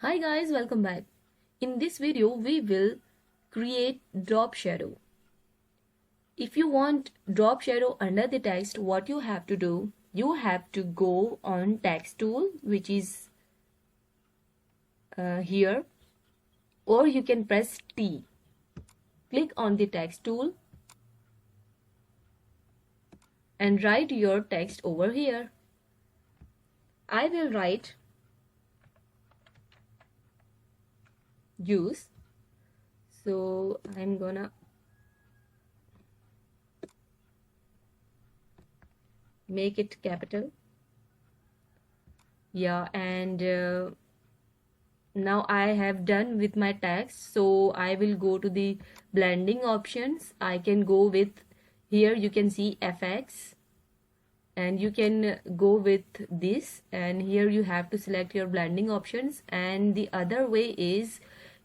Hi guys, welcome back. In this video, we will create drop shadow. If you want drop shadow under the text, what you have to do, you have to go on text tool, which is here, or you can press T. Click on the text tool and write your text over here. I will write use. So I'm gonna make it capital. Yeah, and now I have done with my text, so I will go to the blending options. I can go with, here you can see FX, and you can go with this, and here you have to select your blending options. And the other way is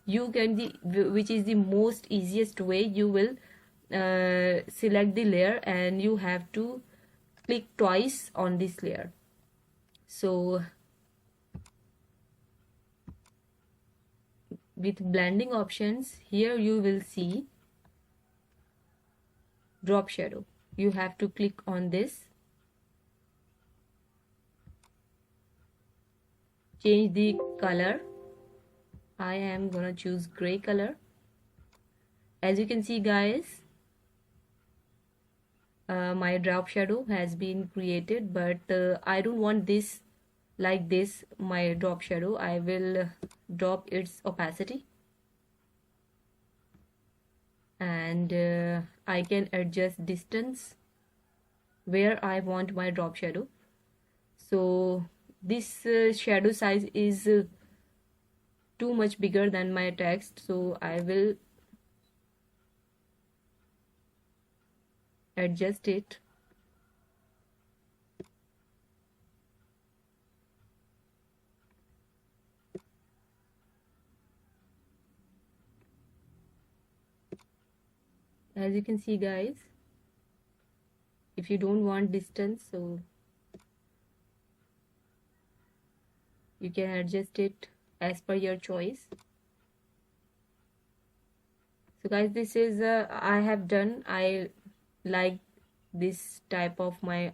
you can which is the most easiest way, you will select the layer and you have to click twice on this layer. So with blending options, here you will see drop shadow. You have to click on this, change the color. I am gonna choose gray color. As you can see guys, my drop shadow has been created, but I don't want this like this, my drop shadow. I will drop its opacity, and I can adjust distance where I want my drop shadow. So this shadow size is too much bigger than my text, so I will adjust it. As you can see guys, if you don't want distance, so you can adjust it as per your choice. So guys, this is I have done. I like this type of my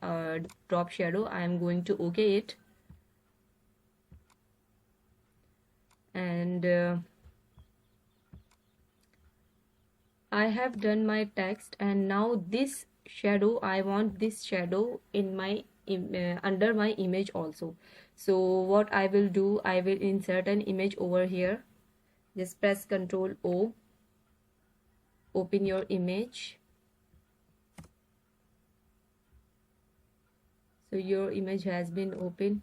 drop shadow. I am going to OK it, and I have done my text, and now this shadow, I want this shadow in my under my image also. So what I will do, I will insert an image over here. Just press Ctrl O, open your image. So your image has been opened.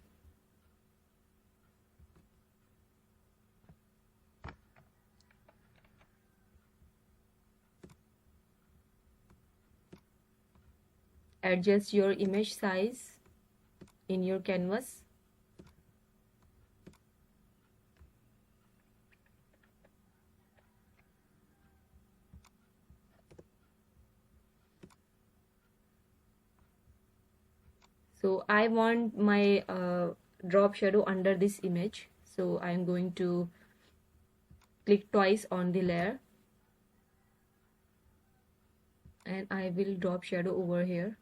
Adjust your image size in your canvas. So I want my drop shadow under this image, so I'm going to click twice on the layer, and I will drop shadow over here.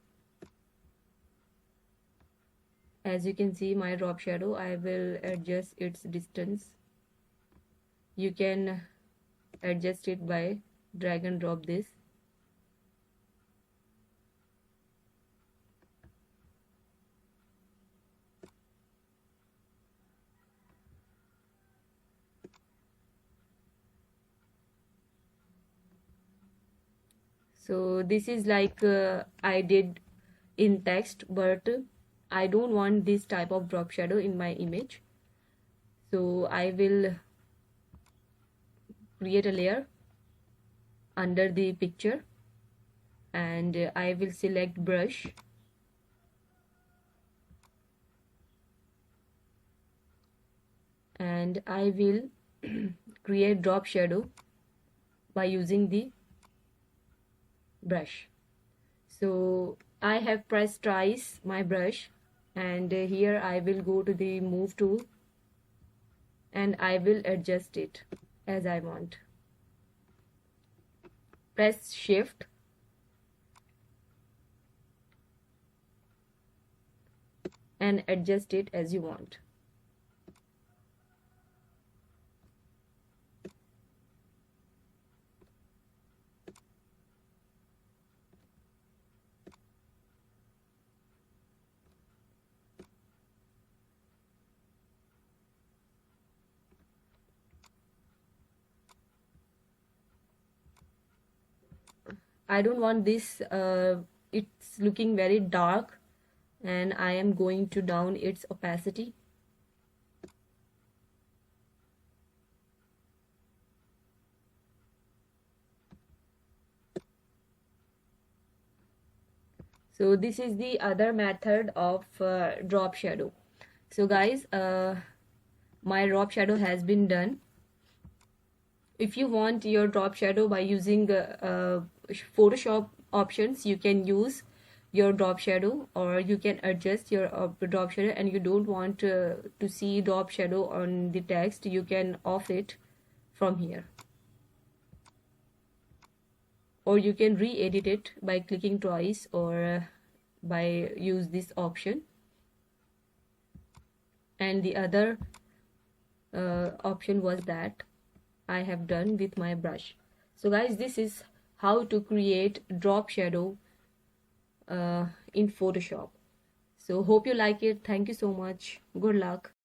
As you can see my drop shadow, I will adjust its distance. You can adjust it by drag and drop this. So this is like I did in text, but I don't want this type of drop shadow in my image. So I will create a layer under the picture, and I will select brush, and I will create drop shadow by using the brush. So I have pressed twice my brush, and here I will go to the move tool, and I will adjust it as I want. Press Shift and adjust it as you want. I don't want this, it's looking very dark, and I am going to down its opacity. So this is the other method of drop shadow. So guys, my drop shadow has been done. If you want your drop shadow by using Photoshop options, you can use your drop shadow, or you can adjust your drop shadow, and you don't want to see drop shadow on the text, you can off it from here, or you can re-edit it by clicking twice, or by use this option. And the other option was that I have done with my brush. So guys, this is how to create drop shadow in Photoshop. So hope you like it. Thank you so much. Good luck.